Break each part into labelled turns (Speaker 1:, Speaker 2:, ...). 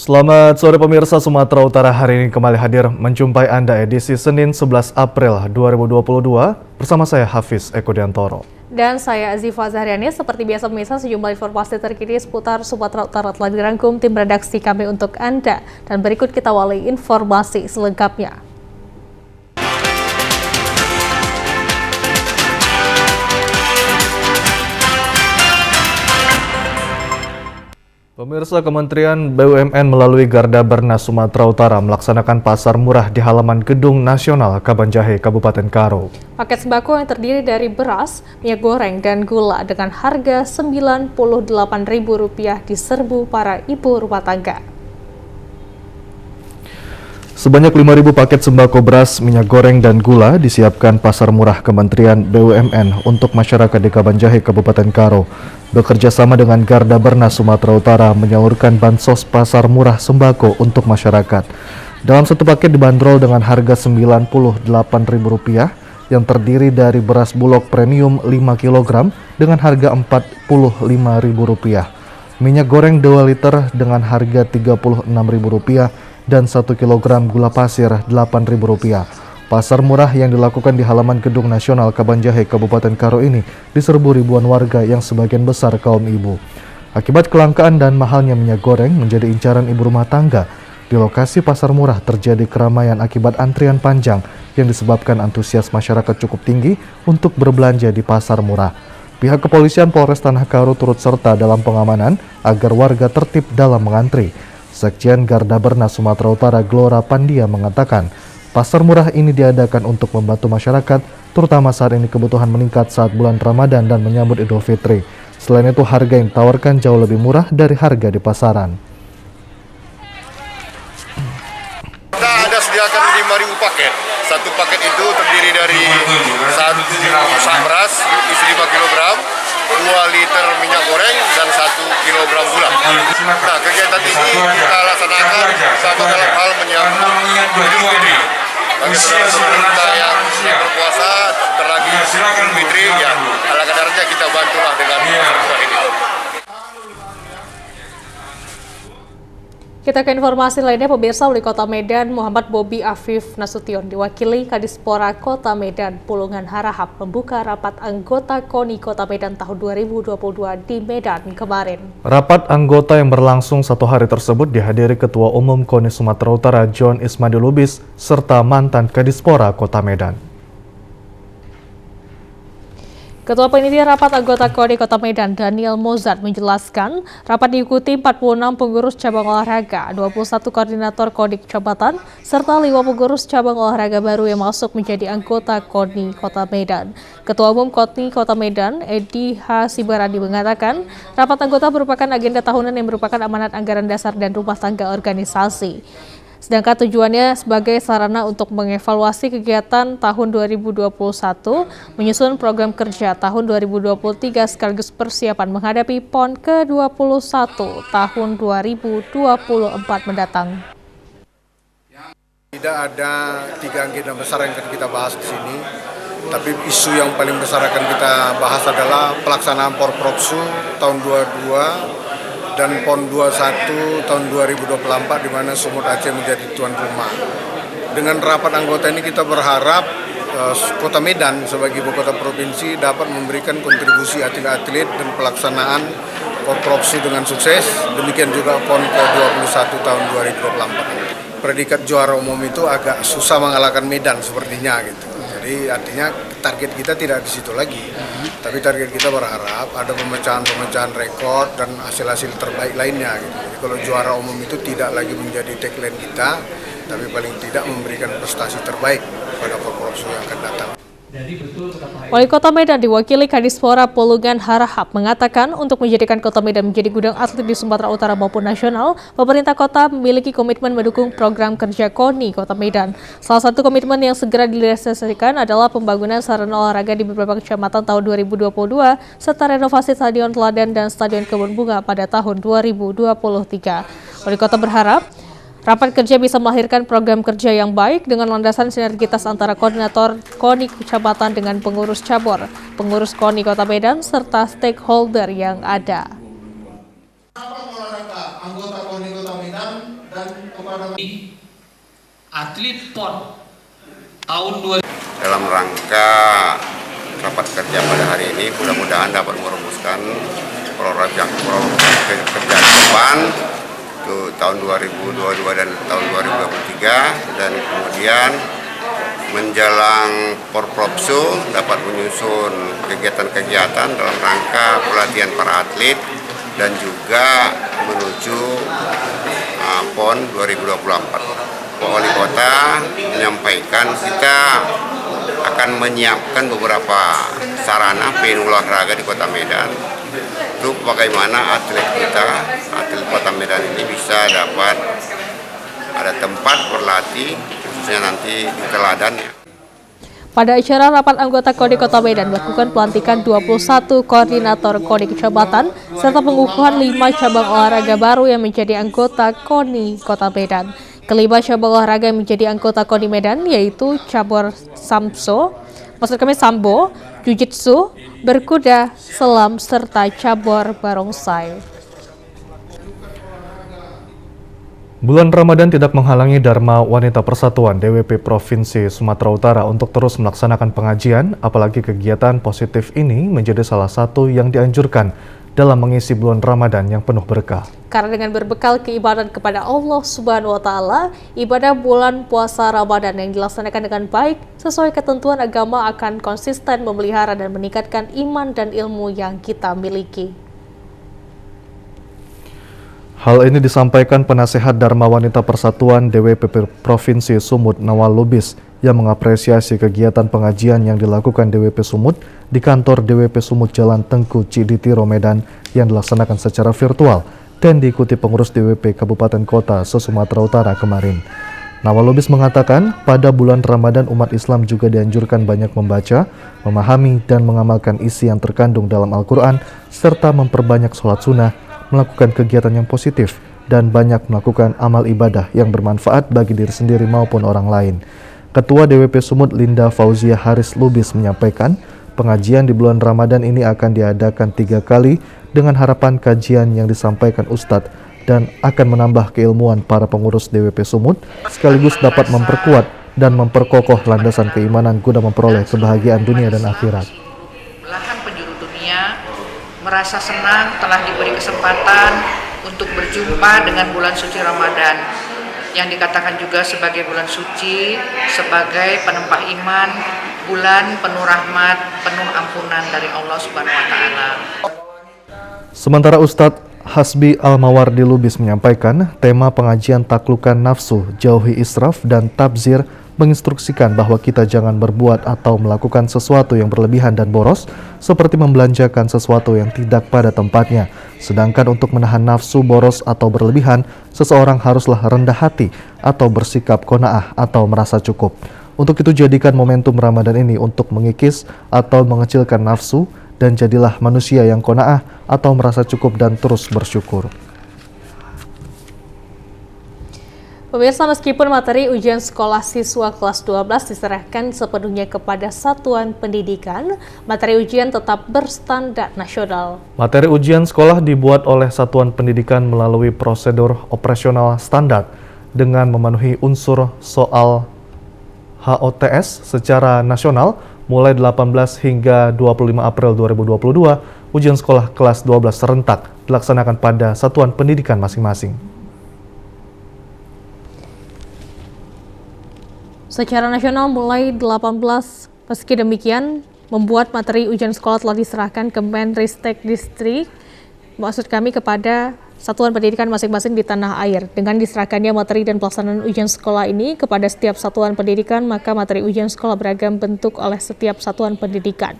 Speaker 1: Selamat sore pemirsa Sumatera Utara, hari ini kembali hadir menjumpai Anda edisi Senin 11 April 2022 bersama saya Hafiz Eko Diantoro.
Speaker 2: Dan saya Azifa Zahriani. Seperti biasa pemirsa, sejumlah informasi terkini seputar Sumatera Utara telah dirangkum tim redaksi kami untuk Anda. Dan berikut kita awali informasi selengkapnya.
Speaker 1: Pemirsa, Kementerian BUMN melalui Garda Bernas Sumatera Utara melaksanakan pasar murah di halaman Gedung Nasional Kabanjahe, Kabupaten Karo.
Speaker 2: Paket sembako yang terdiri dari beras, minyak goreng, dan gula dengan harga Rp98.000 diserbu para ibu rumah tangga.
Speaker 1: Sebanyak 5.000 paket sembako beras, minyak goreng, dan gula disiapkan pasar murah Kementerian BUMN untuk masyarakat di Kabanjahe, Kabupaten Karo. Bekerja sama dengan Garda Bernas Sumatera Utara menyalurkan bansos pasar murah sembako untuk masyarakat. Dalam satu paket dibanderol dengan harga Rp98.000 yang terdiri dari beras bulog premium 5 kg dengan harga Rp45.000, minyak goreng 2 liter dengan harga Rp36.000 dan 1 kg gula pasir Rp8.000. Pasar murah yang dilakukan di halaman Gedung Nasional Kabanjahe, Kabupaten Karo ini diserbu ribuan warga yang sebagian besar kaum ibu. Akibat kelangkaan dan mahalnya minyak goreng menjadi incaran ibu rumah tangga, di lokasi pasar murah terjadi keramaian akibat antrian panjang yang disebabkan antusias masyarakat cukup tinggi untuk berbelanja di pasar murah. Pihak kepolisian Polres Tanah Karo turut serta dalam pengamanan agar warga tertib dalam mengantri. Sekjen Garda Bernas Sumatera Utara Glora Pandia mengatakan, pasar murah ini diadakan untuk membantu masyarakat, terutama saat ini kebutuhan meningkat saat bulan Ramadan dan menyambut Idul Fitri. Selain itu, harga yang ditawarkan jauh lebih murah dari harga di pasaran.
Speaker 3: Kita ada sediakan 5.000 paket. Satu paket itu terdiri dari 1 sak beras isi 5 kg, 2 liter minyak goreng, dan 1 kg gula. Nah, kegiatan ini kita laksanakan sama dalam hal menyambut Idul Fitri. Bagi saudara-saudara kita yang berpuasa, terlagi Idul Fitri, ya ala kadarnya kita bantulah dengan pasar ini.
Speaker 2: Kita ke informasi lainnya, pemirsa. Wali Kota Medan Muhammad Bobi Afif Nasution diwakili Kadispora Kota Medan Pulungan Harahap membuka rapat anggota KONI Kota Medan tahun 2022 di Medan kemarin.
Speaker 1: Rapat anggota yang berlangsung 1 hari tersebut dihadiri Ketua Umum KONI Sumatera Utara John Ismadi Lubis serta mantan Kadispora Kota Medan.
Speaker 2: Ketua Panitia Rapat Anggota KONI Kota Medan Daniel Mozart menjelaskan, rapat diikuti 46 pengurus cabang olahraga, 21 koordinator KONI Kecamatan, serta 5 pengurus cabang olahraga baru yang masuk menjadi anggota KONI Kota Medan. Ketua Umum KONI Kota Medan, Edi H. Sibaradi mengatakan, rapat anggota merupakan agenda tahunan yang merupakan amanat anggaran dasar dan rumah tangga organisasi. Sedangkan tujuannya sebagai sarana untuk mengevaluasi kegiatan tahun 2021, menyusun program kerja tahun 2023 sekaligus persiapan menghadapi PON ke-21 tahun 2024 mendatang.
Speaker 3: Tidak ada 3 agenda besar yang akan kita bahas di sini, tapi isu yang paling besar akan kita bahas adalah pelaksanaan Porprofsu tahun 2022 dan PON 21 tahun 2024 di mana Sumut Aceh menjadi tuan rumah. Dengan rapat anggota ini kita berharap Kota Medan sebagai ibu kota provinsi dapat memberikan kontribusi atlet-atlet dan pelaksanaan Porprofsu dengan sukses. Demikian juga PON ke-21 tahun 2024. Predikat juara umum itu agak susah mengalahkan Medan sepertinya gitu. Jadi artinya target kita tidak di situ lagi, tapi target kita berharap ada pemecahan-pemecahan rekor dan hasil-hasil terbaik lainnya. Gitu. Jadi kalau juara umum itu tidak lagi menjadi tagline kita, tapi paling tidak memberikan prestasi terbaik pada Porprofsu yang akan datang.
Speaker 2: Wali Kota Medan diwakili Kadispora Pulungan Harahap mengatakan untuk menjadikan Kota Medan menjadi gudang atlet di Sumatera Utara maupun nasional, pemerintah kota memiliki komitmen mendukung program kerja KONI Kota Medan. Salah satu komitmen yang segera direalisasikan adalah pembangunan sarana olahraga di beberapa kecamatan tahun 2022 serta renovasi Stadion Teladan dan Stadion Kebun Bunga pada tahun 2023. Wali Kota berharap rapat kerja bisa melahirkan program kerja yang baik dengan landasan sinergitas antara koordinator KONI Kecamatan dengan pengurus cabur, pengurus KONI Kota Medan, serta stakeholder yang ada.
Speaker 4: Rapat olahraga anggota KONI Kota Medan atlet PON tahun 2000.
Speaker 5: Dalam rangka rapat kerja pada hari ini, mudah-mudahan dapat merumuskan program kerja ke depan untuk tahun 2022 dan tahun 2023, dan kemudian menjelang Porprofsu dapat menyusun kegiatan-kegiatan dalam rangka pelatihan para atlet dan juga menuju PON 2024. Pak Wali Kota menyampaikan kita akan menyiapkan beberapa sarana venue olahraga di Kota Medan untuk bagaimana atlet kita, atlet Kota Medan ini bisa dapat ada tempat berlatih, khususnya nanti di Teladan ya.
Speaker 2: Pada acara rapat anggota KONI Kota Medan melakukan pelantikan 21 koordinator KONI kecamatan serta pengukuhan 5 cabang olahraga baru yang menjadi anggota KONI Kota Medan. Kelima cabang olahraga yang menjadi anggota KONI Medan yaitu cabur sambo, jujitsu, berkuda, selam, serta cabur barongsai.
Speaker 1: Bulan Ramadan tidak menghalangi Dharma Wanita Persatuan DWP Provinsi Sumatera Utara untuk terus melaksanakan pengajian, apalagi kegiatan positif ini menjadi salah satu yang dianjurkan dalam mengisi bulan Ramadan yang penuh berkah.
Speaker 2: Karena dengan berbekal keibadah kepada Allah Subhanahu wa Ta'ala, ibadah bulan puasa Ramadan yang dilaksanakan dengan baik sesuai ketentuan agama akan konsisten memelihara dan meningkatkan iman dan ilmu yang kita miliki.
Speaker 1: Hal ini disampaikan penasehat Dharma Wanita Persatuan DWP Provinsi Sumut Nawal Lubis yang mengapresiasi kegiatan pengajian yang dilakukan DWP Sumut di kantor DWP Sumut Jalan Tengku Ciditiro Medan yang dilaksanakan secara virtual dan diikuti pengurus DWP Kabupaten Kota se-Sumatera Utara kemarin. Nawal Lubis mengatakan pada bulan Ramadan umat Islam juga dianjurkan banyak membaca, memahami dan mengamalkan isi yang terkandung dalam Al-Quran serta memperbanyak sholat sunnah, melakukan kegiatan yang positif, dan banyak melakukan amal ibadah yang bermanfaat bagi diri sendiri maupun orang lain. Ketua DWP Sumut Linda Fauzia Haris Lubis menyampaikan, pengajian di bulan Ramadan ini akan diadakan 3 kali dengan harapan kajian yang disampaikan Ustadz dan akan menambah keilmuan para pengurus DWP Sumut, sekaligus dapat memperkuat dan memperkokoh landasan keimanan guna memperoleh kebahagiaan dunia dan akhirat.
Speaker 6: Belahan penjuru dunia merasa senang telah diberi kesempatan untuk berjumpa dengan bulan suci Ramadan yang dikatakan juga sebagai bulan suci, sebagai penempa iman, bulan penuh rahmat, penuh ampunan dari Allah Subhanahu wa Ta'ala.
Speaker 1: Sementara Ustadz Hasbi Al-Mawardi Lubis menyampaikan tema pengajian taklukkan nafsu, jauhi israf dan tabzir menginstruksikan bahwa kita jangan berbuat atau melakukan sesuatu yang berlebihan dan boros, seperti membelanjakan sesuatu yang tidak pada tempatnya. Sedangkan untuk menahan nafsu boros atau berlebihan, seseorang haruslah rendah hati atau bersikap qanaah atau merasa cukup. Untuk itu jadikan momentum Ramadan ini untuk mengikis atau mengecilkan nafsu dan jadilah manusia yang qanaah atau merasa cukup dan terus bersyukur.
Speaker 2: Pemirsa, meskipun materi ujian sekolah siswa kelas 12 diserahkan sepenuhnya kepada satuan pendidikan, materi ujian tetap berstandar nasional. Materi ujian sekolah dibuat oleh satuan pendidikan melalui prosedur operasional standar dengan memenuhi unsur soal HOTS secara nasional mulai 18 hingga 25 April 2022. Ujian sekolah kelas 12 serentak dilaksanakan pada satuan pendidikan masing-masing. Secara nasional mulai 18, meski demikian, membuat materi ujian sekolah telah diserahkan ke Menristek Distrik, maksud kami kepada satuan pendidikan masing-masing di tanah air. Dengan diserahkannya materi dan pelaksanaan ujian sekolah ini kepada setiap satuan pendidikan, maka materi ujian sekolah beragam bentuk oleh setiap satuan pendidikan.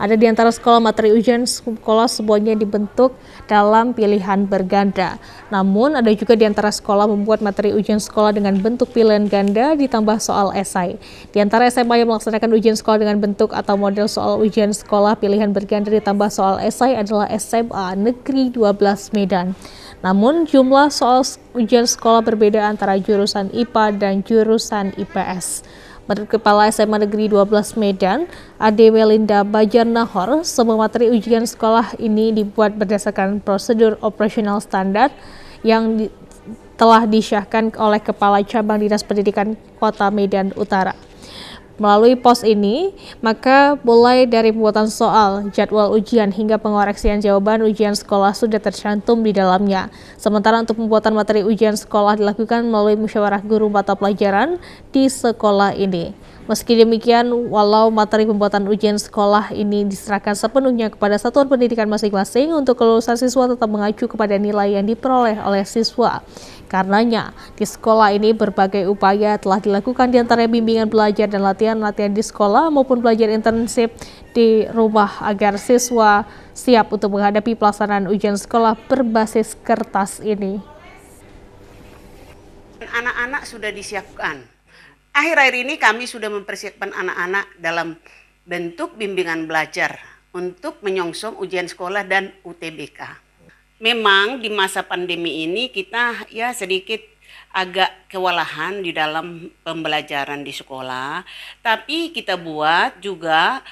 Speaker 2: Ada di antara sekolah materi ujian sekolah semuanya dibentuk dalam pilihan berganda. Namun ada juga di antara sekolah membuat materi ujian sekolah dengan bentuk pilihan ganda ditambah soal esai. Di antara SMA yang melaksanakan ujian sekolah dengan bentuk atau model soal ujian sekolah pilihan berganda ditambah soal esai adalah SMA Negeri 12 Medan. Namun jumlah soal ujian sekolah berbeda antara jurusan IPA dan jurusan IPS. Menurut Kepala SMA Negeri 12 Medan, Ade Melinda Bajarnahor, semua materi ujian sekolah ini dibuat berdasarkan prosedur operasional standar yang telah disyahkan oleh Kepala Cabang Dinas Pendidikan Kota Medan Utara. Melalui pos ini, maka mulai dari pembuatan soal, jadwal ujian hingga pengoreksian jawaban ujian sekolah sudah tercantum di dalamnya. Sementara untuk pembuatan materi ujian sekolah dilakukan melalui musyawarah guru mata pelajaran di sekolah ini. Meski demikian, walau materi pembuatan ujian sekolah ini diserahkan sepenuhnya kepada satuan pendidikan masing-masing, untuk kelulusan siswa tetap mengacu kepada nilai yang diperoleh oleh siswa. Karenanya, di sekolah ini berbagai upaya telah dilakukan, diantaranya bimbingan belajar dan latihan di sekolah maupun belajar intensif di rumah agar siswa siap untuk menghadapi pelaksanaan ujian sekolah berbasis kertas ini.
Speaker 7: Anak-anak sudah disiapkan. Akhir-akhir ini kami sudah mempersiapkan anak-anak dalam bentuk bimbingan belajar untuk menyongsong ujian sekolah dan UTBK. Memang di masa pandemi ini kita ya sedikit agak kewalahan di dalam pembelajaran di sekolah, tapi kita buat juga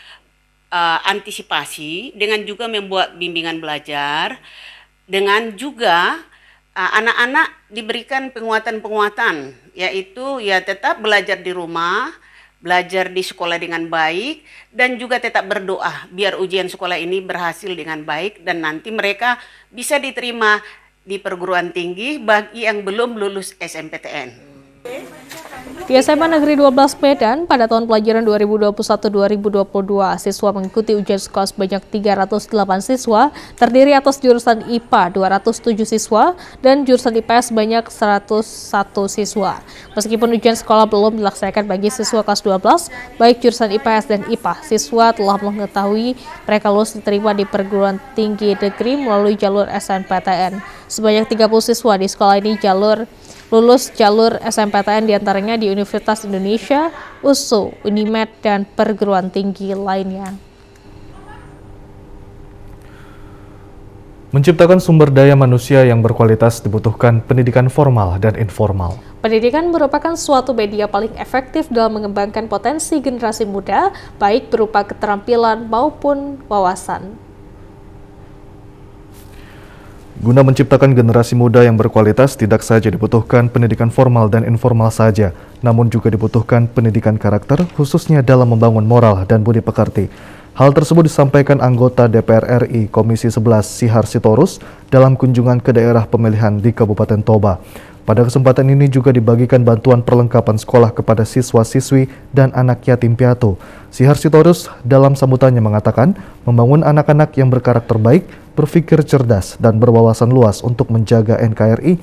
Speaker 7: antisipasi dengan juga membuat bimbingan belajar, dengan juga anak-anak diberikan penguatan-penguatan, yaitu ya tetap belajar di rumah, belajar di sekolah dengan baik, dan juga tetap berdoa biar ujian sekolah ini berhasil dengan baik dan nanti mereka bisa diterima di perguruan tinggi bagi yang belum lulus SNMPTN.
Speaker 2: Di SMA Negeri 12 Medan, pada tahun pelajaran 2021-2022, siswa mengikuti ujian sekolah sebanyak 308 siswa, terdiri atas jurusan IPA 207 siswa dan jurusan IPS sebanyak 101 siswa. Meskipun ujian sekolah belum dilaksanakan bagi siswa kelas 12, baik jurusan IPS dan IPA, siswa telah mengetahui mereka lulus diterima di perguruan tinggi negeri melalui jalur SNMPTN. Sebanyak 30 siswa di sekolah ini lulus jalur SNMPTN, diantaranya di Universitas Indonesia, USU, Unimed, dan perguruan tinggi lainnya.
Speaker 1: Menciptakan sumber daya manusia yang berkualitas dibutuhkan pendidikan formal dan informal.
Speaker 2: Pendidikan merupakan suatu media paling efektif dalam mengembangkan potensi generasi muda, baik berupa keterampilan maupun wawasan.
Speaker 1: Guna menciptakan generasi muda yang berkualitas, tidak saja dibutuhkan pendidikan formal dan informal saja, namun juga dibutuhkan pendidikan karakter, khususnya dalam membangun moral dan budi pekerti. Hal tersebut disampaikan anggota DPR RI Komisi 11 Sihar Sitorus dalam kunjungan ke daerah pemilihan di Kabupaten Toba. Pada kesempatan ini juga dibagikan bantuan perlengkapan sekolah kepada siswa-siswi dan anak yatim piatu. Sihar Sitorus dalam sambutannya mengatakan, membangun anak-anak yang berkarakter baik, berpikir cerdas, dan berwawasan luas untuk menjaga NKRI,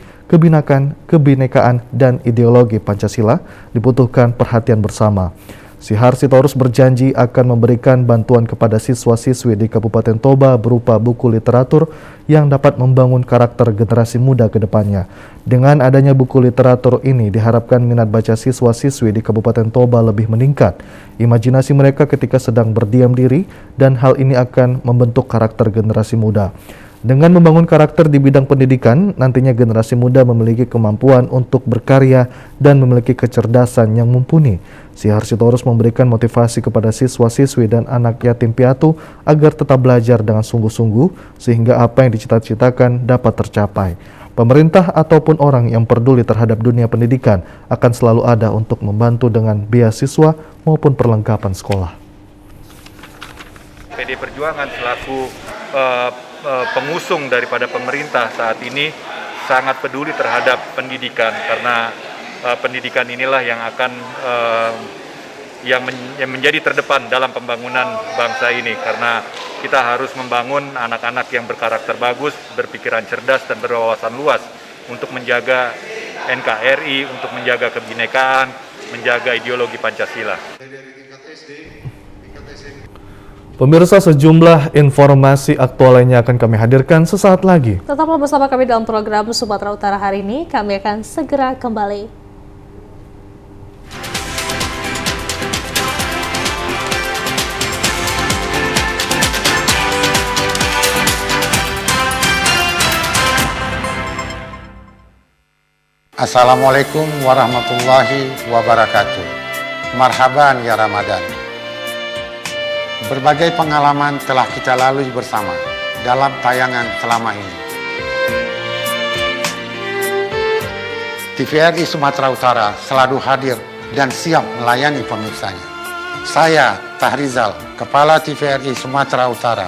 Speaker 1: kebinekaan, dan ideologi Pancasila dibutuhkan perhatian bersama. Sihar Sitorus berjanji akan memberikan bantuan kepada siswa-siswi di Kabupaten Toba berupa buku literatur yang dapat membangun karakter generasi muda ke depannya. Dengan adanya buku literatur ini, diharapkan minat baca siswa-siswi di Kabupaten Toba lebih meningkat, imajinasi mereka ketika sedang berdiam diri, dan hal ini akan membentuk karakter generasi muda. Dengan membangun karakter di bidang pendidikan, nantinya generasi muda memiliki kemampuan untuk berkarya dan memiliki kecerdasan yang mumpuni. Sihar Sitorus memberikan motivasi kepada siswa-siswi dan anak yatim piatu agar tetap belajar dengan sungguh-sungguh sehingga apa yang dicita-citakan dapat tercapai. Pemerintah ataupun orang yang peduli terhadap dunia pendidikan akan selalu ada untuk membantu dengan beasiswa maupun perlengkapan sekolah.
Speaker 8: PD Perjuangan selaku pengusung daripada pemerintah saat ini sangat peduli terhadap pendidikan, karena pendidikan inilah yang akan yang menjadi terdepan dalam pembangunan bangsa ini, karena kita harus membangun anak-anak yang berkarakter bagus, berpikiran cerdas, dan berwawasan luas untuk menjaga NKRI, untuk menjaga kebinekaan, menjaga ideologi Pancasila.
Speaker 1: Pemirsa, sejumlah informasi aktual lainnya akan kami hadirkan sesaat lagi.
Speaker 2: Tetaplah bersama kami dalam program Sumatera Utara hari ini. Kami akan segera kembali.
Speaker 9: Assalamualaikum warahmatullahi wabarakatuh. Marhaban ya Ramadan. Berbagai pengalaman telah kita lalui bersama dalam tayangan selama ini. TVRI Sumatera Utara selalu hadir dan siap melayani pemirsanya. Saya, Tahrizal, Kepala TVRI Sumatera Utara,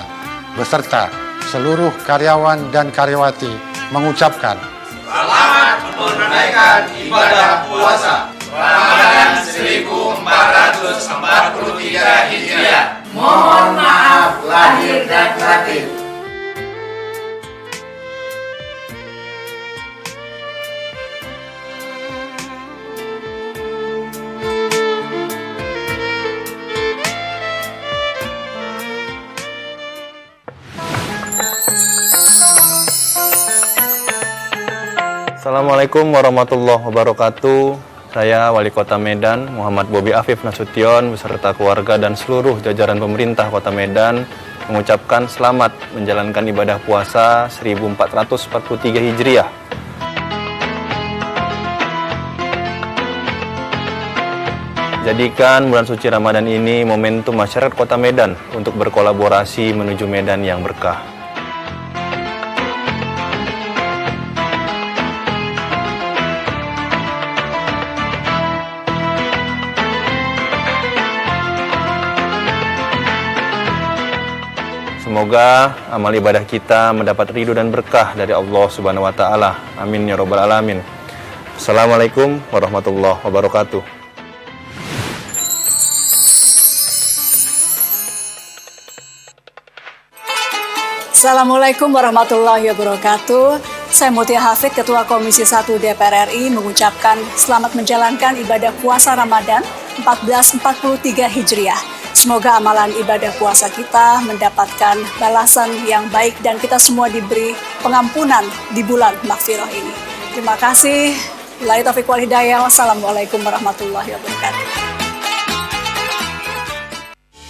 Speaker 9: beserta seluruh karyawan dan karyawati mengucapkan
Speaker 10: selamat menunaikan ibadah puasa Ramadan 1443 Hijriah. Mohon maaf lahir dan batin.
Speaker 11: Assalamualaikum warahmatullahi wabarakatuh. Saya Wali Kota Medan, Muhammad Bobi Afif Nasution, beserta keluarga dan seluruh jajaran pemerintah Kota Medan mengucapkan selamat menjalankan ibadah puasa 1443 Hijriah. Jadikan bulan suci Ramadan ini momentum masyarakat Kota Medan untuk berkolaborasi menuju Medan yang berkah. Semoga amal ibadah kita mendapat ridho dan berkah dari Allah Subhanahu wa Ta'ala. Amin ya Rabbal 'Alamin. Assalamualaikum warahmatullahi wabarakatuh.
Speaker 12: Assalamualaikum warahmatullahi wabarakatuh. Saya Mutia Hafid, Ketua Komisi 1 DPR RI, mengucapkan selamat menjalankan ibadah puasa Ramadan 1443 Hijriah. Semoga amalan ibadah puasa kita mendapatkan balasan yang baik dan kita semua diberi pengampunan di bulan Maghfirah ini. Terima kasih. Wabillahi taufiq wal hidayah. Wassalamualaikum warahmatullahi wabarakatuh.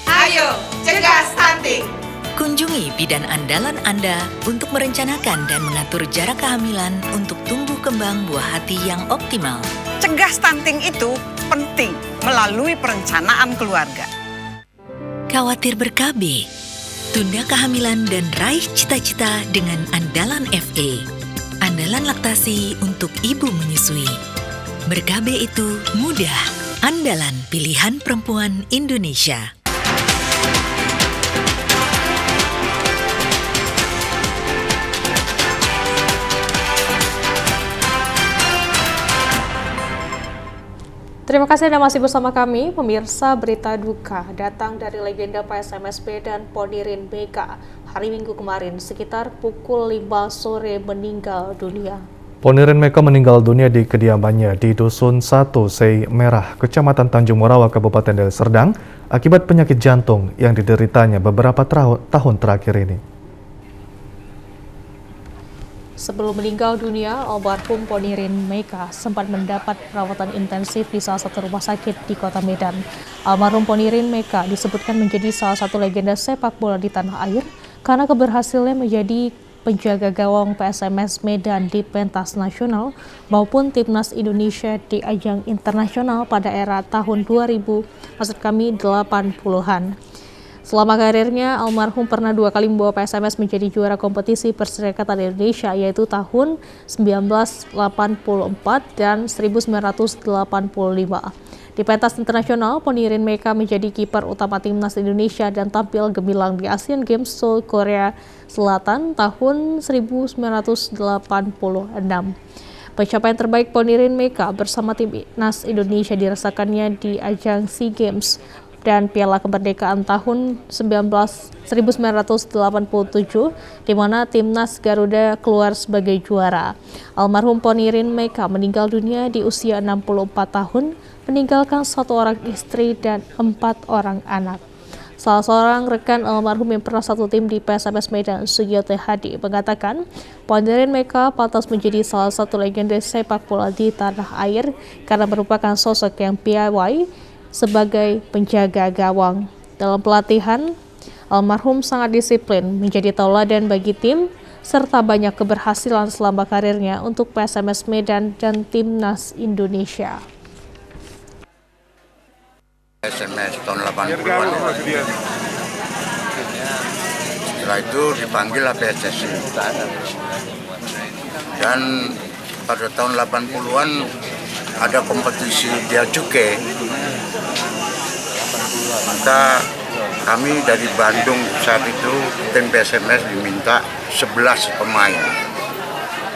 Speaker 13: Ayo, cegah stunting.
Speaker 14: Kunjungi bidan andalan Anda untuk merencanakan dan mengatur jarak kehamilan untuk tumbuh kembang buah hati yang optimal.
Speaker 13: Cegah stunting itu penting melalui perencanaan keluarga.
Speaker 14: Khawatir ber-KB? Tunda kehamilan dan raih cita-cita dengan Andalan FE. Andalan laktasi untuk ibu menyusui. Ber-KB itu mudah. Andalan pilihan perempuan Indonesia.
Speaker 2: Terima kasih Anda masih bersama kami. Pemirsa, berita duka datang dari legenda PSMSB dan Ponirin BK. Hari Minggu kemarin sekitar pukul 5 sore meninggal dunia.
Speaker 1: Ponirin Meka meninggal dunia di kediamannya di Dusun 1 Sei Merah, Kecamatan Tanjung Morawa, Kabupaten Deli Serdang, akibat penyakit jantung yang dideritanya beberapa tahun terakhir ini.
Speaker 2: Sebelum meninggal dunia, almarhum Ponirin Meka sempat mendapat perawatan intensif di salah satu rumah sakit di Kota Medan. Almarhum Ponirin Meka disebutkan menjadi salah satu legenda sepak bola di tanah air karena keberhasilannya menjadi penjaga gawang PSMS Medan di pentas nasional maupun timnas Indonesia di ajang internasional pada era tahun 80-an. Selama karirnya, almarhum pernah 2 kali membawa PSMS menjadi juara kompetisi Perserikatan Indonesia, yaitu tahun 1984 dan 1985. Di pentas internasional, Ponirin Meka menjadi kiper utama timnas Indonesia dan tampil gemilang di Asian Games Seoul, Korea Selatan tahun 1986. Pencapaian terbaik Ponirin Meka bersama timnas Indonesia dirasakannya di ajang SEA Games dan Piala Kemerdekaan tahun 1987, di mana timnas Garuda keluar sebagai juara. Almarhum Ponirin Meka meninggal dunia di usia 64 tahun, meninggalkan 1 orang istri dan 4 orang anak. Salah seorang rekan almarhum yang pernah satu tim di PSMS Medan, Sugiyoto Hadi, mengatakan Ponirin Meka pantas menjadi salah satu legenda sepak bola di tanah air karena merupakan sosok yang piawai sebagai penjaga gawang. Dalam pelatihan, almarhum sangat disiplin, menjadi tauladan bagi tim, serta banyak keberhasilan selama karirnya untuk PSMS Medan dan timnas Indonesia.
Speaker 5: PSMS tahun 80-an. Setelah itu dipanggil PSSI. Dan
Speaker 15: pada tahun 80-an ada kompetisi bea cukai. Maka kami dari Bandung saat itu tim PSMS diminta 11 pemain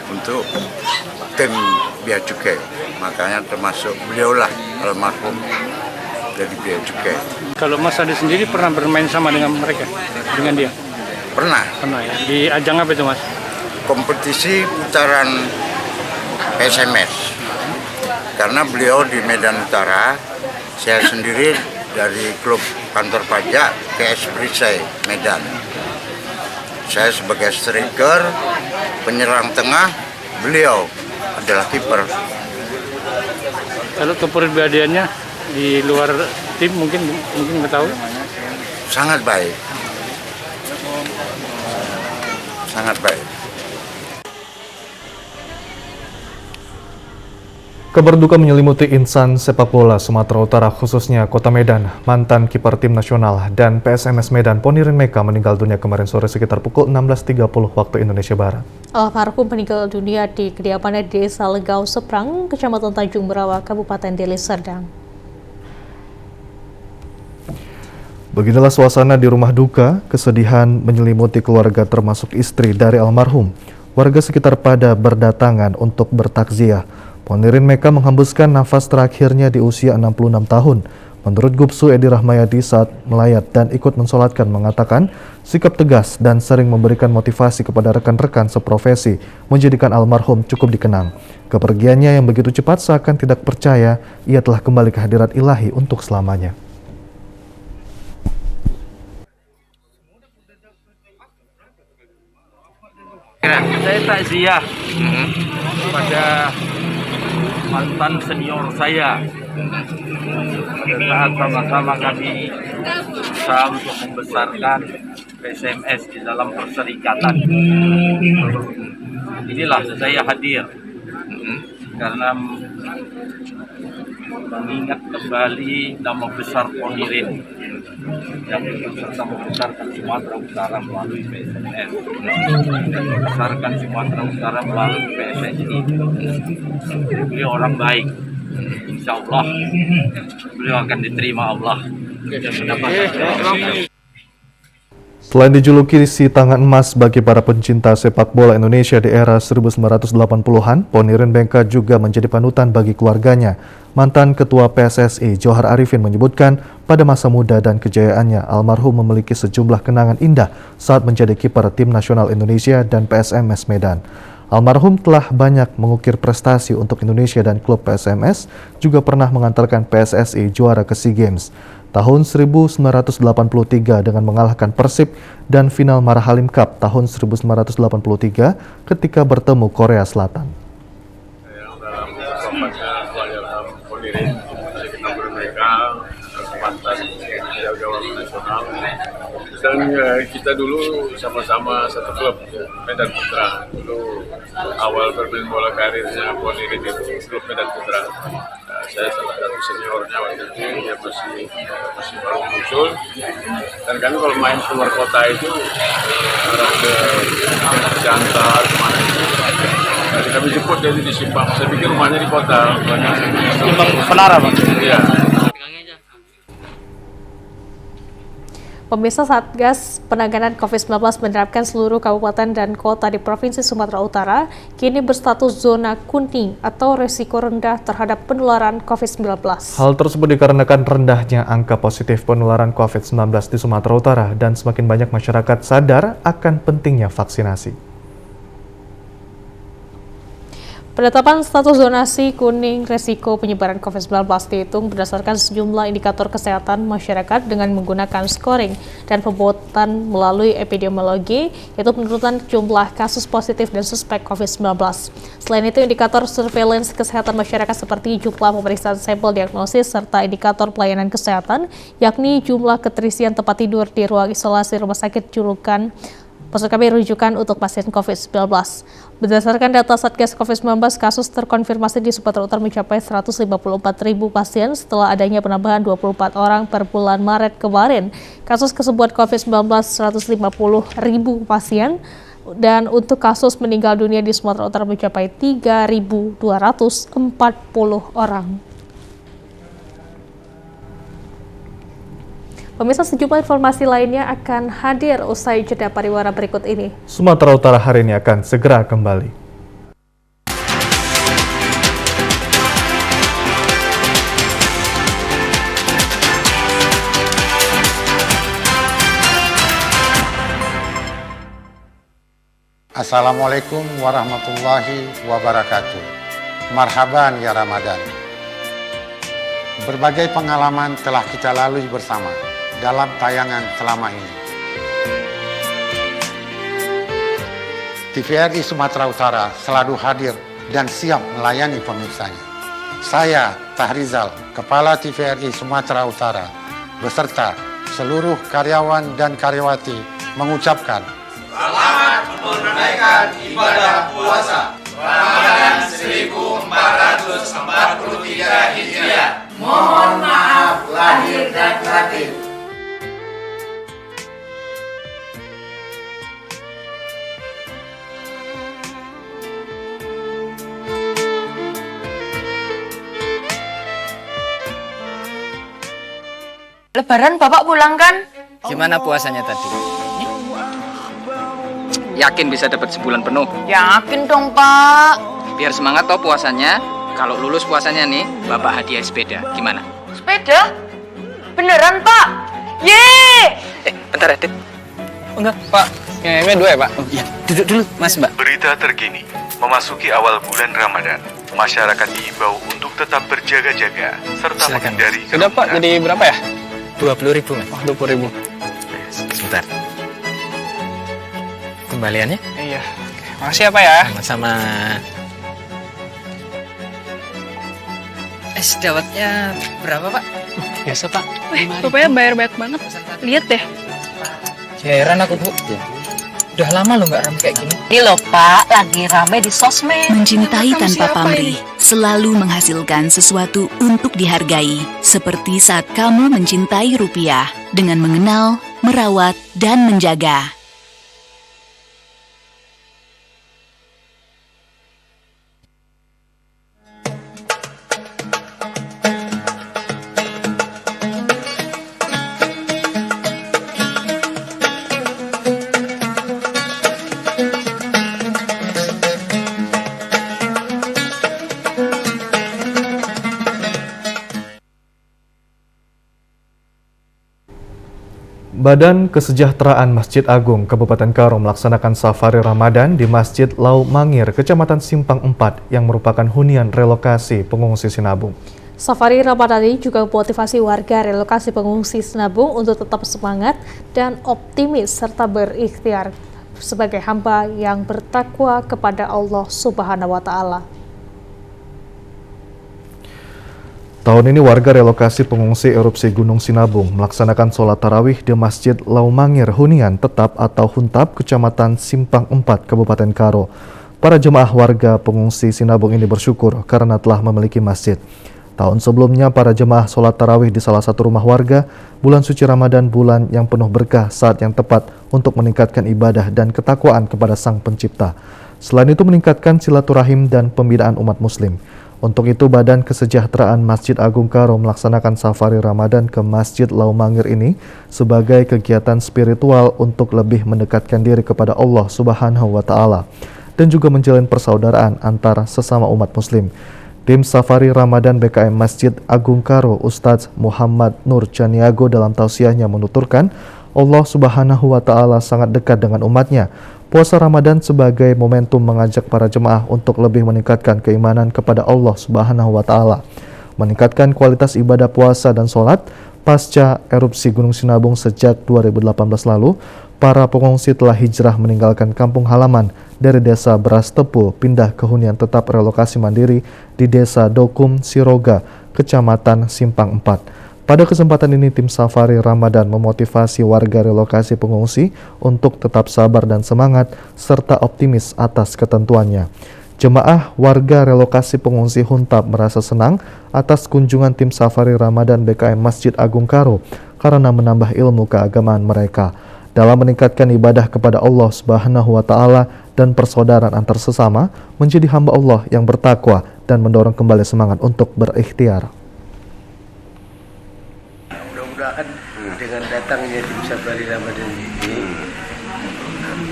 Speaker 15: untuk tim bea cukai. Makanya termasuk beliaulah almarhum dari bea cukai.
Speaker 16: Kalau Mas Ade sendiri pernah bermain sama dengan mereka, dengan dia?
Speaker 15: Pernah.
Speaker 16: Pernah ya. Di ajang apa itu Mas?
Speaker 15: Kompetisi putaran PSMS. Karena beliau di Medan Utara, saya sendiri dari klub kantor pajak KS Perisai Medan. Saya sebagai striker, penyerang tengah, beliau adalah kiper.
Speaker 16: Kalau kepribadiannya di luar tim mungkin nggak tahu.
Speaker 15: Sangat baik. Sangat baik.
Speaker 1: Kabar duka menyelimuti insan sepak bola Sumatera Utara, khususnya Kota Medan. Mantan kiper tim nasional dan PSMS Medan, Ponirin Meka, meninggal dunia kemarin sore sekitar pukul 16.30 waktu Indonesia Barat.
Speaker 2: Almarhum meninggal dunia di kediamannya di Desa Legau Seprang, Kecamatan Tanjung Berawa, Kabupaten Deli Serdang.
Speaker 1: Beginilah suasana di rumah duka, kesedihan menyelimuti keluarga termasuk istri dari almarhum. Warga sekitar pada berdatangan untuk bertakziah. Ponirin Meka menghembuskan nafas terakhirnya di usia 66 tahun. Menurut Gubsu Edi Rahmayadi saat melayat dan ikut mensolatkan mengatakan, sikap tegas dan sering memberikan motivasi kepada rekan-rekan seprofesi menjadikan almarhum cukup dikenang. Kepergiannya yang begitu cepat seakan tidak percaya ia telah kembali ke hadirat ilahi untuk selamanya.
Speaker 17: Saya takziah pada mantan senior saya. Pada saat sama-sama kami berusaha untuk membesarkan PSMS di dalam perserikatan. Inilah saya hadir karena mengingat kembali nama besar Ponirin yang serta membesarkan Sumatera Utara melalui PSMS, membesarkan Sumatera Utara melalui PSSI. Beliau orang baik, insya Allah beliau akan diterima Allah dan mendapatkan.
Speaker 1: Selain dijuluki si tangan emas bagi para pencinta sepak bola Indonesia di era 1980-an, Ponirin Meka juga menjadi panutan bagi keluarganya. Mantan Ketua PSSI Johar Arifin menyebutkan pada masa muda dan kejayaannya, almarhum memiliki sejumlah kenangan indah saat menjadi kiper tim nasional Indonesia dan PSMS Medan. Almarhum telah banyak mengukir prestasi untuk Indonesia dan klub PSMS, juga pernah mengantarkan PSSI juara ke SEA Games tahun 1983 dengan mengalahkan Persib dan final Marahalim Cup tahun 1983 ketika bertemu Korea Selatan.
Speaker 18: Dan kita dulu sama-sama satu klub, Medan Putra. Dulu awal bermain bola karirnya Ponirin di klub Medan Putra. Saya salah satu seniornya waktu itu, dia masih baru muncul. Dan kami kalau main keluar kota itu arah ke Jantar, kemana itu. Jadi kami jemput dia di Simpang. Saya pikir rumahnya di kota. Simpang Penara, Bang. Iya.
Speaker 2: Pemirsa, Satgas Penanganan COVID-19 menerapkan seluruh kabupaten dan kota di Provinsi Sumatera Utara kini berstatus zona kuning atau risiko rendah terhadap penularan COVID-19.
Speaker 1: Hal tersebut dikarenakan rendahnya angka positif penularan COVID-19 di Sumatera Utara dan semakin banyak masyarakat sadar akan pentingnya vaksinasi.
Speaker 2: Penetapan status zonasi kuning risiko penyebaran COVID-19 dihitung berdasarkan sejumlah indikator kesehatan masyarakat dengan menggunakan scoring dan pembuatan melalui epidemiologi, yaitu penurunan jumlah kasus positif dan suspek COVID-19. Selain itu, indikator surveillance kesehatan masyarakat seperti jumlah pemeriksaan sampel diagnosis serta indikator pelayanan kesehatan, yakni jumlah keterisian tempat tidur di ruang isolasi rumah sakit maksud kami rujukan untuk pasien COVID-19. Berdasarkan data Satgas COVID-19, kasus terkonfirmasi di Sumatera Utara mencapai 154.000 pasien setelah adanya penambahan 24 orang per bulan Maret kemarin. Kasus kesembuhan COVID-19 150.000 pasien, Dan untuk kasus meninggal dunia di Sumatera Utara mencapai 3.240 orang. Pemirsa, sejumlah informasi lainnya akan hadir usai jeda pariwara berikut ini.
Speaker 1: Sumatera Utara hari ini akan segera kembali.
Speaker 9: Assalamualaikum warahmatullahi wabarakatuh. Marhaban ya Ramadan. Berbagai pengalaman telah kita lalui bersama dalam tayangan selama ini. TVRI Sumatera Utara selalu hadir dan siap melayani pemirsanya. Saya, Tahrizal, Kepala TVRI Sumatera Utara, beserta seluruh karyawan dan karyawati mengucapkan
Speaker 10: selamat menunaikan ibadah puasa Ramadan 1443 Hijriah. Mohon maaf lahir dan batin.
Speaker 19: Lebaran Bapak pulang kan?
Speaker 20: Gimana puasanya tadi? Yakin bisa dapat sebulan penuh?
Speaker 19: Yakin dong Pak.
Speaker 20: Biar semangat toh puasanya. Kalau lulus puasanya nih, Bapak hadiah sepeda. Gimana?
Speaker 19: Sepeda? Beneran Pak? Yeay!
Speaker 20: Bentar ya, Dit. Enggak, Pak. Yang dua ya, Pak? Iya, duduk dulu, Mas, Mbak.
Speaker 21: Berita terkini, memasuki awal bulan Ramadan, masyarakat diimbau untuk tetap berjaga-jaga serta menghindari
Speaker 20: Sudah, Pak. Jadi berapa ya?
Speaker 21: 20.000,
Speaker 20: Mas. Oh, 20.000.
Speaker 21: Sebentar.
Speaker 20: Kembaliannya?
Speaker 21: Iya.
Speaker 20: Makasih ya, Pak ya. Sama-sama. Es dawetnya berapa, Pak? Biasa, Pak.
Speaker 22: Bapaknya bayar banyak banget. Lihat deh.
Speaker 20: Heran aku, Bu. Udah lama lo nggak rame kayak gini.
Speaker 19: Ini loh Pak, lagi rame di sosmed.
Speaker 23: Mencintai
Speaker 22: Kamu
Speaker 23: tanpa
Speaker 22: siapa
Speaker 23: pamrih selalu menghasilkan sesuatu untuk dihargai. Seperti saat kamu mencintai rupiah dengan mengenal, merawat, dan menjaga.
Speaker 1: Badan Kesejahteraan Masjid Agung Kabupaten Karo melaksanakan safari Ramadan di Masjid Lau Mangir, Kecamatan Simpang 4 yang merupakan hunian relokasi pengungsi Sinabung.
Speaker 2: Safari Ramadan ini juga memotivasi warga relokasi pengungsi Sinabung untuk tetap semangat dan optimis serta berikhtiar sebagai hamba yang bertakwa kepada Allah Subhanahu wa Ta'ala.
Speaker 1: Tahun ini warga relokasi pengungsi erupsi Gunung Sinabung melaksanakan sholat tarawih di Masjid Lau Mangir hunian tetap atau Huntap, Kecamatan Simpang 4, Kabupaten Karo. Para jemaah warga pengungsi Sinabung ini bersyukur karena telah memiliki masjid. Tahun sebelumnya para jemaah sholat tarawih di salah satu rumah warga, bulan suci Ramadan bulan yang penuh berkah, saat yang tepat untuk meningkatkan ibadah dan ketakwaan kepada Sang Pencipta. Selain itu meningkatkan silaturahim dan pembinaan umat muslim. Untuk itu, Badan Kesejahteraan Masjid Agung Karo melaksanakan safari Ramadan ke Masjid Lau Mangir ini sebagai kegiatan spiritual untuk lebih mendekatkan diri kepada Allah Subhanahu wa Ta'ala dan juga menjalin persaudaraan antara sesama umat muslim. Tim Safari Ramadan BKM Masjid Agung Karo, Ustadz Muhammad Nur Caniago dalam tausiahnya menuturkan, Allah Subhanahu wa Ta'ala sangat dekat dengan umatnya. Puasa Ramadan sebagai momentum mengajak para jemaah untuk lebih meningkatkan keimanan kepada Allah Subhanahu wa Ta'ala, meningkatkan kualitas ibadah puasa dan sholat. Pasca erupsi Gunung Sinabung sejak 2018 lalu, para pengungsi telah hijrah meninggalkan kampung halaman dari desa Beras Tepu pindah ke hunian tetap relokasi mandiri di desa Dokum Siroga, Kecamatan Simpang 4. Pada kesempatan ini, tim Safari Ramadan memotivasi warga relokasi pengungsi untuk tetap sabar dan semangat, serta optimis atas ketentuannya. Jemaah warga relokasi pengungsi Huntap merasa senang atas kunjungan tim Safari Ramadan BKM Masjid Agung Karo karena menambah ilmu keagamaan mereka. dalam meningkatkan ibadah kepada Allah Subhanahu wa taala dan persaudaraan antar sesama, menjadi hamba Allah yang bertakwa dan mendorong kembali semangat untuk berikhtiar.
Speaker 3: Mudah-mudahan dengan datangnya tim Safari Ramadan ini